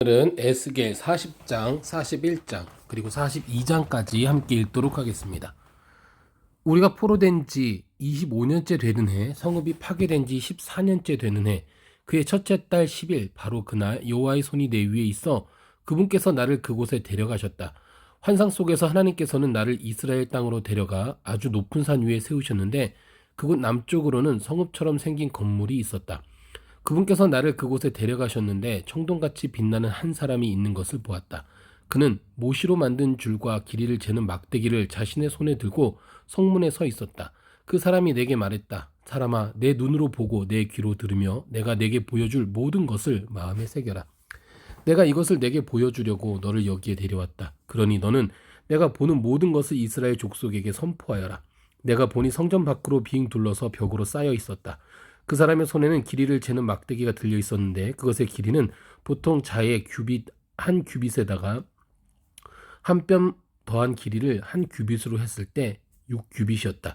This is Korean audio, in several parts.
오늘은 에스겔 40장, 41장, 그리고 42장까지 함께 읽도록 하겠습니다. 우리가 포로된 지 25년째 되는 해, 성읍이 파괴된 지 14년째 되는 해, 그의 첫째 달 10일, 바로 그날 여호와의 손이 내 위에 있어 그분께서 나를 그곳에 데려가셨다. 환상 속에서 하나님께서는 나를 이스라엘 땅으로 데려가 아주 높은 산 위에 세우셨는데 그곳 남쪽으로는 성읍처럼 생긴 건물이 있었다. 그분께서 나를 그곳에 데려가셨는데 청동같이 빛나는 한 사람이 있는 것을 보았다. 그는 모시로 만든 줄과 길이를 재는 막대기를 자신의 손에 들고 성문에 서 있었다. 그 사람이 내게 말했다. 사람아, 내 눈으로 보고 내 귀로 들으며 내가 내게 보여줄 모든 것을 마음에 새겨라. 내가 이것을 내게 보여주려고 너를 여기에 데려왔다. 그러니 너는 내가 보는 모든 것을 이스라엘 족속에게 선포하여라. 내가 보니 성전 밖으로 빙 둘러서 벽으로 쌓여 있었다. 그 사람의 손에는 길이를 재는 막대기가 들려 있었는데 그것의 길이는 보통 자의 규빗 한 규빗에다가 한 뼘 더한 길이를 한 규빗으로 했을 때 6규빗이었다.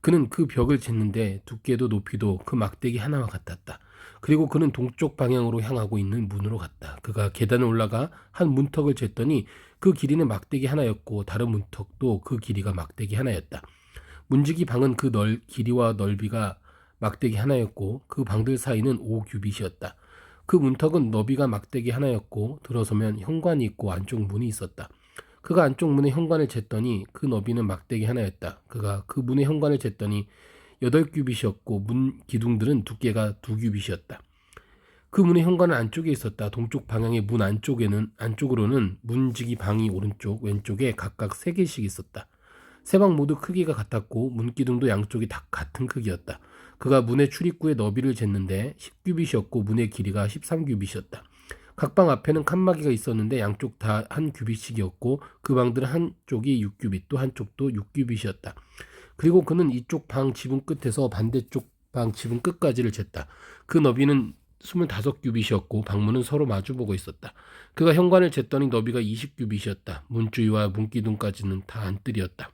그는 그 벽을 쟀는데 두께도 높이도 그 막대기 하나와 같았다. 그리고 그는 동쪽 방향으로 향하고 있는 문으로 갔다. 그가 계단을 올라가 한 문턱을 쟀더니 그 길이는 막대기 하나였고 다른 문턱도 그 길이가 막대기 하나였다. 문지기 방은 그 길이와 넓이가 막대기 하나였고 그 방들 사이는 5규빗이었다. 그 문턱은 너비가 막대기 하나였고 들어서면 현관이 있고 안쪽 문이 있었다. 그가 안쪽 문의 현관을 쟀더니 그 너비는 막대기 하나였다. 그가 그 문의 현관을 쟀더니 8규빗이었고 문 기둥들은 두께가 2규빗이었다. 그 문의 현관은 안쪽에 있었다. 동쪽 방향의 문 안쪽으로는 문지기 방이 오른쪽 왼쪽에 각각 3개씩 있었다. 세 방 모두 크기가 같았고 문기둥도 양쪽이 다 같은 크기였다. 그가 문의 출입구의 너비를 쟀는데 10규빗이었고 문의 길이가 13규빗이었다. 각 방 앞에는 칸막이가 있었는데 양쪽 다 한 규빗씩이었고 그 방들은 한쪽이 6규빗 또 한쪽도 6규빗이었다. 그리고 그는 이쪽 방 지붕 끝에서 반대쪽 방 지붕 끝까지를 쟀다. 그 너비는 25규빗이었고 방문은 서로 마주보고 있었다. 그가 현관을 쟀더니 너비가 20규빗이었다. 문주위와 문기둥까지는 다 안뜰이었다.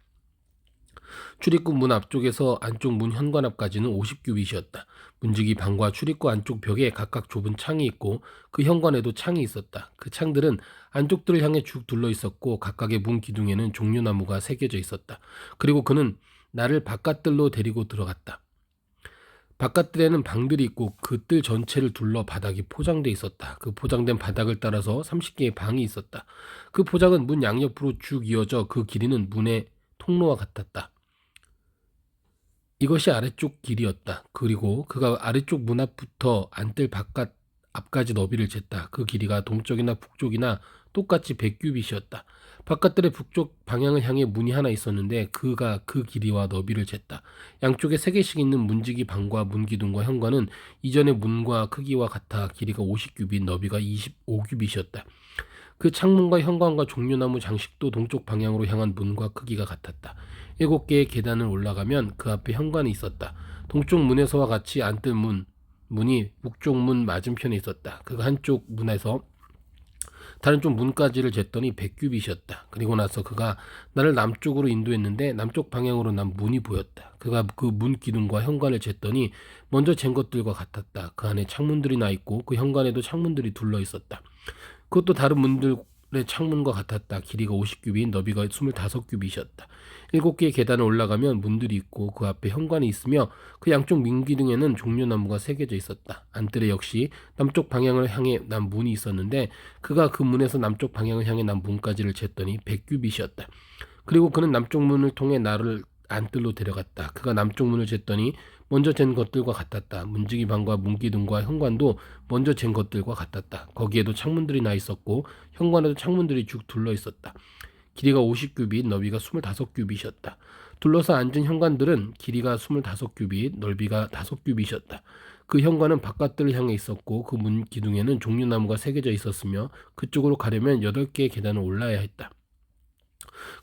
출입구 문 앞쪽에서 안쪽 문 현관 앞까지는 50규빗이었다. 문지기 방과 출입구 안쪽 벽에 각각 좁은 창이 있고 그 현관에도 창이 있었다. 그 창들은 안쪽들을 향해 쭉 둘러 있었고 각각의 문 기둥에는 종려나무가 새겨져 있었다. 그리고 그는 나를 바깥들로 데리고 들어갔다. 바깥들에는 방들이 있고 그 뜰 전체를 둘러 바닥이 포장돼 있었다. 그 포장된 바닥을 따라서 30개의 방이 있었다. 그 포장은 문 양옆으로 쭉 이어져 그 길이는 문의 통로와 같았다. 이것이 아래쪽 길이었다. 그리고 그가 아래쪽 문 앞부터 안뜰 바깥 앞까지 너비를 쟀다. 그 길이가 동쪽이나 북쪽이나 똑같이 100규빗이었다. 바깥들의 북쪽 방향을 향해 문이 하나 있었는데 그가 그 길이와 너비를 쟀다. 양쪽에 3개씩 있는 문지기 방과 문기둥과 현관은 이전의 문과 크기와 같아 길이가 50규빗, 너비가 25규빗이었다. 그 창문과 현관과 종려나무 장식도 동쪽 방향으로 향한 문과 크기가 같았다. 7개의 계단을 올라가면 그 앞에 현관이 있었다. 동쪽 문에서와 같이 안뜰 문이 북쪽 문 맞은편에 있었다. 그가 한쪽 문에서 다른 쪽 문까지를 쟀더니 100규빗이었다. 그리고 나서 그가 나를 남쪽으로 인도했는데 남쪽 방향으로 난 문이 보였다. 그가 그 문 기둥과 현관을 쟀더니 먼저 잰 것들과 같았다. 그 안에 창문들이 나 있고 그 현관에도 창문들이 둘러 있었다. 그것도 다른 문들의 창문과 같았다. 길이가 50규빗, 너비가 25규빗이었다. 7개의 계단을 올라가면 문들이 있고 그 앞에 현관이 있으며 그 양쪽 문기둥에는 종려나무가 새겨져 있었다. 안뜰에 역시 남쪽 방향을 향해 난 문이 있었는데 그가 그 문에서 남쪽 방향을 향해 난 문까지를 쟀더니 100규빗이었다. 그리고 그는 남쪽 문을 통해 나를 안뜰로 데려갔다. 그가 남쪽 문을 쟀더니 먼저 잰 것들과 같았다. 문지기 방과 문기둥과 현관도 먼저 잰 것들과 같았다. 거기에도 창문들이 나 있었고 현관에도 창문들이 쭉 둘러 있었다. 길이가 50규빗, 너비가 25규빗이었다. 둘러서 앉은 현관들은 길이가 25규빗, 넓이가 5규빗이었다. 그 현관은 바깥들을 향해 있었고 그 문 기둥에는 종려나무가 새겨져 있었으며 그쪽으로 가려면 8개의 계단을 올라야 했다.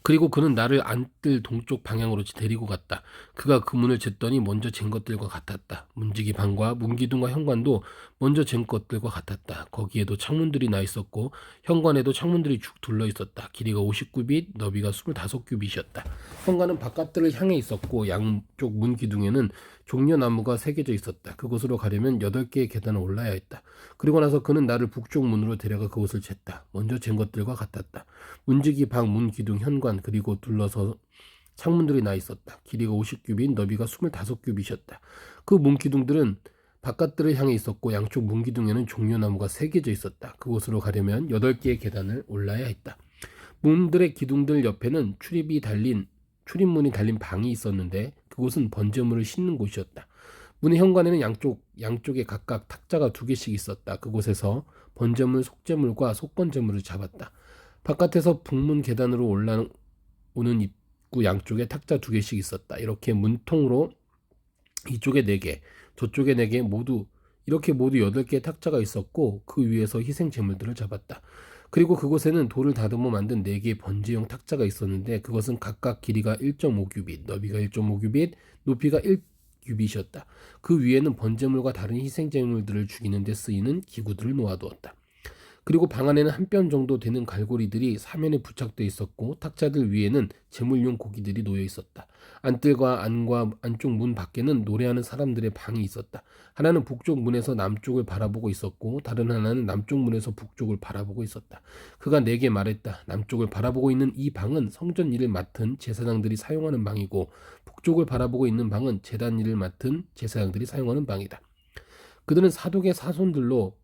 그리고 그는 나를 안뜰 동쪽 방향으로 데리고 갔다. 그가 그 문을 쟀더니 먼저 잰 것들과 같았다. 문지기 방과 문기둥과 현관도 먼저 잰 것들과 같았다. 거기에도 창문들이 나 있었고 현관에도 창문들이 쭉 둘러 있었다. 길이가 50규빗, 너비가 25규빗이었다. 현관은 바깥들을 향해 있었고 양쪽 문 기둥에는 종려나무가 새겨져 있었다. 그곳으로 가려면 8개의 계단을 올라야 했다. 그리고 나서 그는 나를 북쪽 문으로 데려가 그곳을 쟀다. 먼저 잰 것들과 같았다. 문지기, 방, 문, 기둥, 현관, 그리고 둘러서 창문들이 나 있었다. 길이가 50규빗, 너비가 25규빗이었다. 그 문기둥들은 바깥들을 향해 있었고 양쪽 문기둥에는 종려나무가 새겨져 있었다. 그곳으로 가려면 8개의 계단을 올라야 했다. 문들의 기둥들 옆에는 출입문이 달린 방이 있었는데 그곳은 번제물을 싣는 곳이었다. 문의 현관에는 양쪽에 각각 탁자가 2개씩 있었다. 그곳에서 번제물, 속제물과 속건제물을 잡았다. 바깥에서 북문 계단으로 올라오는 입구 양쪽에 탁자 2개씩 있었다. 이렇게 문통으로 이쪽에 4개, 저쪽에 4개 이렇게 모두 8개의 탁자가 있었고 그 위에서 희생 제물들을 잡았다. 그리고 그곳에는 돌을 다듬어 만든 4개의 번제용 탁자가 있었는데 그것은 각각 길이가 1.5규빗, 너비가 1.5규빗, 높이가 1규빗이었다. 그 위에는 번제물과 다른 희생 제물들을 죽이는 데 쓰이는 기구들을 놓아두었다. 그리고 방 안에는 한 뼘 정도 되는 갈고리들이 사면에 부착되어 있었고 탁자들 위에는 제물용 고기들이 놓여 있었다. 안뜰과 안과 안쪽 문 밖에는 노래하는 사람들의 방이 있었다. 하나는 북쪽 문에서 남쪽을 바라보고 있었고 다른 하나는 남쪽 문에서 북쪽을 바라보고 있었다. 그가 내게 말했다. 남쪽을 바라보고 있는 이 방은 성전 일을 맡은 제사장들이 사용하는 방이고 북쪽을 바라보고 있는 방은 제단 일을 맡은 제사장들이 사용하는 방이다. 그들은 사독의 자손들로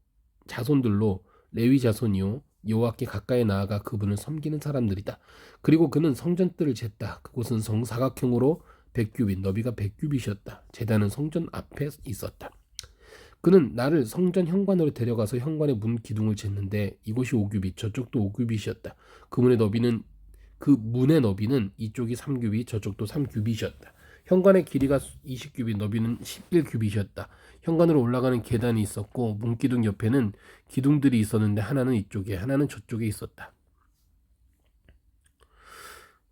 레위 자손이요 여호와께 가까이 나아가 그분을 섬기는 사람들이다. 그리고 그는 성전뜰을 쟀다. 그곳은 정사각형으로 100규빗, 너비가 100규빗이었다. 제단은 성전 앞에 있었다. 그는 나를 성전 현관으로 데려가서 현관의 문 기둥을 쟀는데 이곳이 5규빗, 저쪽도 5규빗이었다. 그 문의 너비는 이쪽이 3규빗, 저쪽도 3규빗이었다. 현관의 길이가 20규빗, 너비는 11규빗이었다. 현관으로 올라가는 계단이 있었고 문기둥 옆에는 기둥들이 있었는데 하나는 이쪽에 하나는 저쪽에 있었다.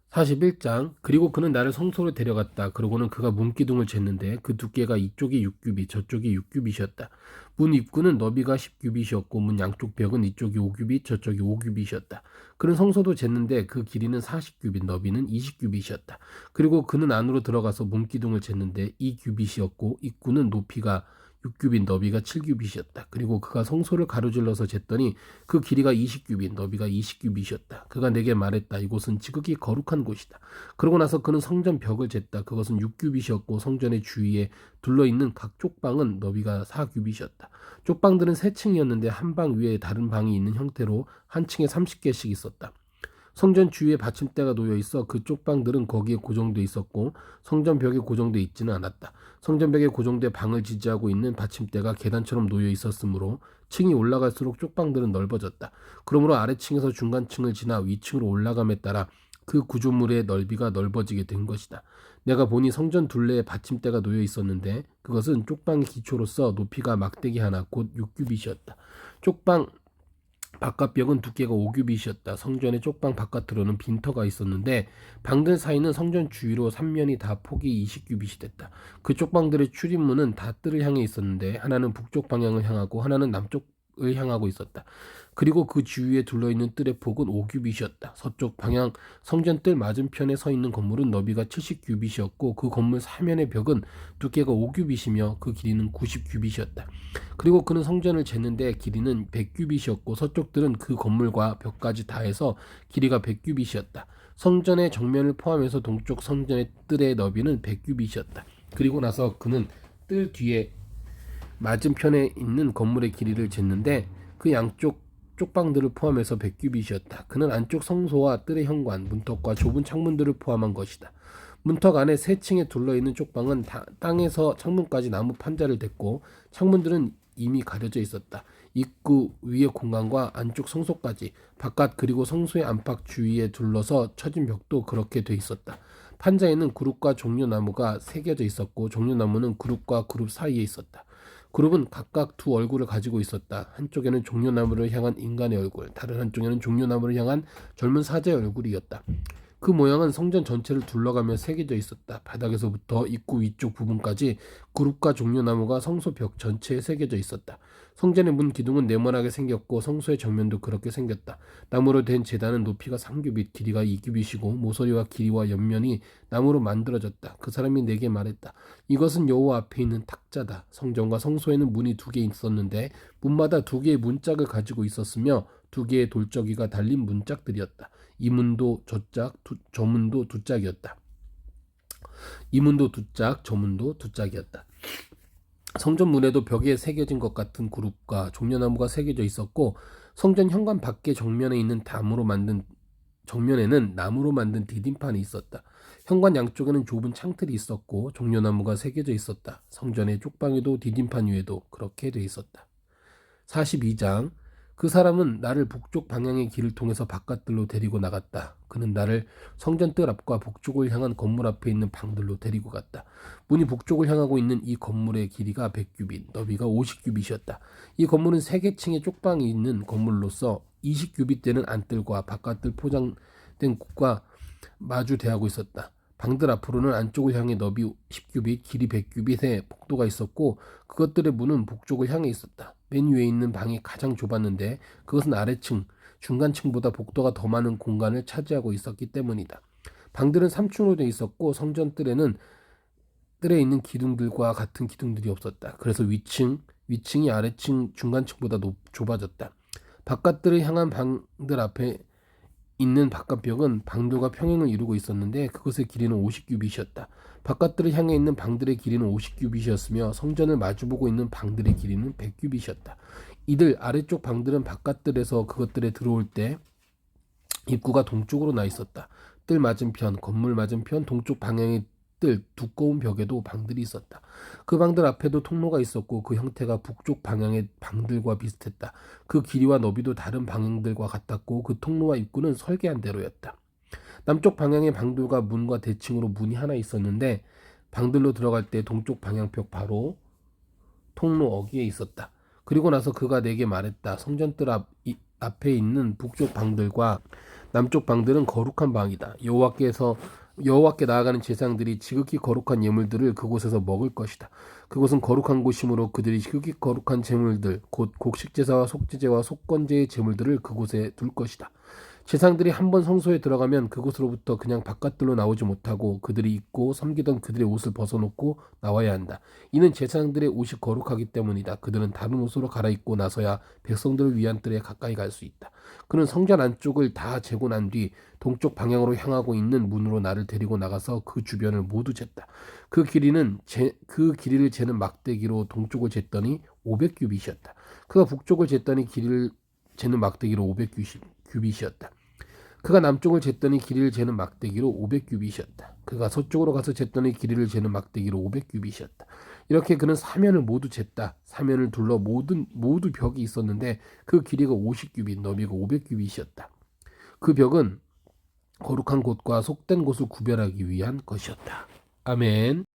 41장. 그리고 그는 나를 성소로 데려갔다. 그러고는 그가 문기둥을 쟀는데 그 두께가 이쪽이 6규빗 저쪽이 6규빗이었다. 문 입구는 너비가 10규빗이었고 문 양쪽 벽은 이쪽이 5규빗 저쪽이 5규빗이었다. 그는 성소도 쟀는데 그 길이는 40규빗 너비는 20규빗이었다. 그리고 그는 안으로 들어가서 문기둥을 쟀는데 2규빗이었고 입구는 높이가 6규빗 너비가 7규빗이었다. 그리고 그가 성소를 가로질러서 쟀더니 그 길이가 20규빗 너비가 20규빗이었다. 그가 내게 말했다. 이곳은 지극히 거룩한 곳이다. 그러고 나서 그는 성전 벽을 쟀다. 그것은 6규빗이었고 성전의 주위에 둘러있는 각 쪽방은 너비가 4규빗이었다. 쪽방들은 3층이었는데 한 방 위에 다른 방이 있는 형태로 한 층에 30개씩 있었다. 성전 주위에 받침대가 놓여 있어 그 쪽방들은 거기에 고정돼 있었고 성전 벽에 고정돼 있지는 않았다. 성전 벽에 고정돼 방을 지지하고 있는 받침대가 계단처럼 놓여 있었으므로 층이 올라갈수록 쪽방들은 넓어졌다. 그러므로 아래층에서 중간층을 지나 위층으로 올라감에 따라 그 구조물의 넓이가 넓어지게 된 것이다. 내가 보니 성전 둘레에 받침대가 놓여 있었는데 그것은 쪽방의 기초로서 높이가 막대기 하나 곧 6규빗이었다. 쪽방 바깥벽은 두께가 5규빗이었다. 성전의 쪽방 바깥으로는 빈터가 있었는데 방들 사이는 성전 주위로 3면이 다 폭이 20규빗이 됐다. 그 쪽방들의 출입문은 다 뜰을 향해 있었는데 하나는 북쪽 방향을 향하고 하나는 남쪽을 향하고 있었다. 그리고 그 주위에 둘러있는 뜰의 폭은 5규빗이었다. 서쪽 방향 성전 뜰 맞은편에 서 있는 건물은 너비가 70규빗이었고 그 건물 사면의 벽은 두께가 5규빗이며 그 길이는 90규빗이었다. 그리고 그는 성전을 쟀는데 길이는 100규빗이었고 서쪽 뜰은 그 건물과 벽까지 다해서 길이가 100규빗이었다. 성전의 정면을 포함해서 동쪽 성전의 뜰의 너비는 100규빗이었다. 그리고 나서 그는 뜰 뒤에 맞은편에 있는 건물의 길이를 쟀는데 그 양쪽 쪽방들을 포함해서 100규빗이었다. 그는 안쪽 성소와 뜰의 현관, 문턱과 좁은 창문들을 포함한 것이다. 문턱 안에 3층에 둘러있는 쪽방은 땅에서 창문까지 나무 판자를 댔고 창문들은 이미 가려져 있었다. 입구 위의 공간과 안쪽 성소까지 바깥 그리고 성소의 안팎 주위에 둘러서 쳐진 벽도 그렇게 돼 있었다. 판자에는 그룹과 종려나무가 새겨져 있었고 종려나무는 그룹과 그룹 사이에 있었다. 그룹은 각각 2 얼굴을 가지고 있었다. 한쪽에는 종려나무를 향한 인간의 얼굴, 다른 한쪽에는 종려나무를 향한 젊은 사자의 얼굴이었다. 그 모양은 성전 전체를 둘러가며 새겨져 있었다. 바닥에서부터 입구 위쪽 부분까지 그룹과 종려나무가 성소 벽 전체에 새겨져 있었다. 성전의 문 기둥은 네모나게 생겼고 성소의 정면도 그렇게 생겼다. 나무로 된 제단은 높이가 3규빗, 길이가 2규빗이고 모서리와 길이와 옆면이 나무로 만들어졌다. 그 사람이 내게 말했다. 이것은 여호와 앞에 있는 탁자다. 성전과 성소에는 문이 2개 있었는데 문마다 2개의 문짝을 가지고 있었으며 2개의 돌적이가 달린 문짝들이었다. 이 문도 저 문도 두 짝이었다. 이 문도 두 짝, 저 문도 두 짝이었다. 성전 문에도 벽에 새겨진 것 같은 그룹과 종려나무가 새겨져 있었고 성전 현관 밖에 정면에는 나무로 만든 디딤판이 있었다. 현관 양쪽에는 좁은 창틀이 있었고 종려나무가 새겨져 있었다. 성전의 쪽방에도 디딤판 위에도 그렇게 돼 있었다. 42장. 그 사람은 나를 북쪽 방향의 길을 통해서 바깥들로 데리고 나갔다. 그는 나를 성전 뜰 앞과 북쪽을 향한 건물 앞에 있는 방들로 데리고 갔다. 문이 북쪽을 향하고 있는 이 건물의 길이가 100규빗, 너비가 50규빗이었다. 이 건물은 3개층의 쪽방이 있는 건물로서 20규빗 되는 안뜰과 바깥뜰 포장된 곳과 마주 대하고 있었다. 방들 앞으로는 안쪽을 향해 너비 10규빗, 길이 100규빗의 복도가 있었고 그것들의 문은 북쪽을 향해 있었다. 맨 위에 있는 방이 가장 좁았는데 그것은 아래층, 중간층보다 복도가 더 많은 공간을 차지하고 있었기 때문이다. 방들은 3층으로 되어 있었고 성전 뜰에 있는 기둥들과 같은 기둥들이 없었다. 그래서 위층이 아래층, 중간층보다 좁아졌다. 바깥들을 향한 방들 앞에 있는 바깥벽은 방들과 평행을 이루고 있었는데 그것의 길이는 50규빗이었다. 바깥들을 향해 있는 방들의 길이는 50규빗이었으며 성전을 마주보고 있는 방들의 길이는 100규빗이었다. 이들 아래쪽 방들은 바깥들에서 그것들에 들어올 때 입구가 동쪽으로 나 있었다. 뜰 맞은편, 건물 맞은편 동쪽 방향의 뜰 두꺼운 벽에도 방들이 있었다. 그 방들 앞에도 통로가 있었고 그 형태가 북쪽 방향의 방들과 비슷했다. 그 길이와 너비도 다른 방향들과 같았고 그 통로와 입구는 설계한 대로였다. 남쪽 방향의 방들과 문과 대칭으로 문이 하나 있었는데 방들로 들어갈 때 동쪽 방향벽 바로 통로 어귀에 있었다. 그리고 나서 그가 내게 말했다. 성전뜰 앞에 있는 북쪽 방들과 남쪽 방들은 거룩한 방이다. 여호와께 나아가는 제사장들이 지극히 거룩한 예물들을 그곳에서 먹을 것이다. 그곳은 거룩한 곳이므로 그들이 지극히 거룩한 제물들, 곧 곡식제사와 속죄제와 속건제의 제물들을 그곳에 둘 것이다. 제사장들이 한번 성소에 들어가면 그곳으로부터 그냥 바깥들로 나오지 못하고 그들이 입고 섬기던 그들의 옷을 벗어놓고 나와야 한다. 이는 제사장들의 옷이 거룩하기 때문이다. 그들은 다른 옷으로 갈아입고 나서야 백성들을 위한 뜰에 가까이 갈 수 있다. 그는 성전 안쪽을 다 재고 난 뒤 동쪽 방향으로 향하고 있는 문으로 나를 데리고 나가서 그 주변을 모두 쟀다. 그 길이를 재는 막대기로 동쪽을 쟀더니 500규빗이었다. 그가 북쪽을 쟀더니 길이를 재는 막대기로 500규빗이었다. 그가 남쪽을 쟀더니 길이를 재는 막대기로 500규빗이었다. 그가 서쪽으로 가서 쟀더니 길이를 재는 막대기로 500규빗이었다. 이렇게 그는 사면을 모두 쟀다. 사면을 둘러 모두 벽이 있었는데 그 길이가 50규빗, 너비가 500규빗이었다. 그 벽은 거룩한 곳과 속된 곳을 구별하기 위한 것이었다. 아멘.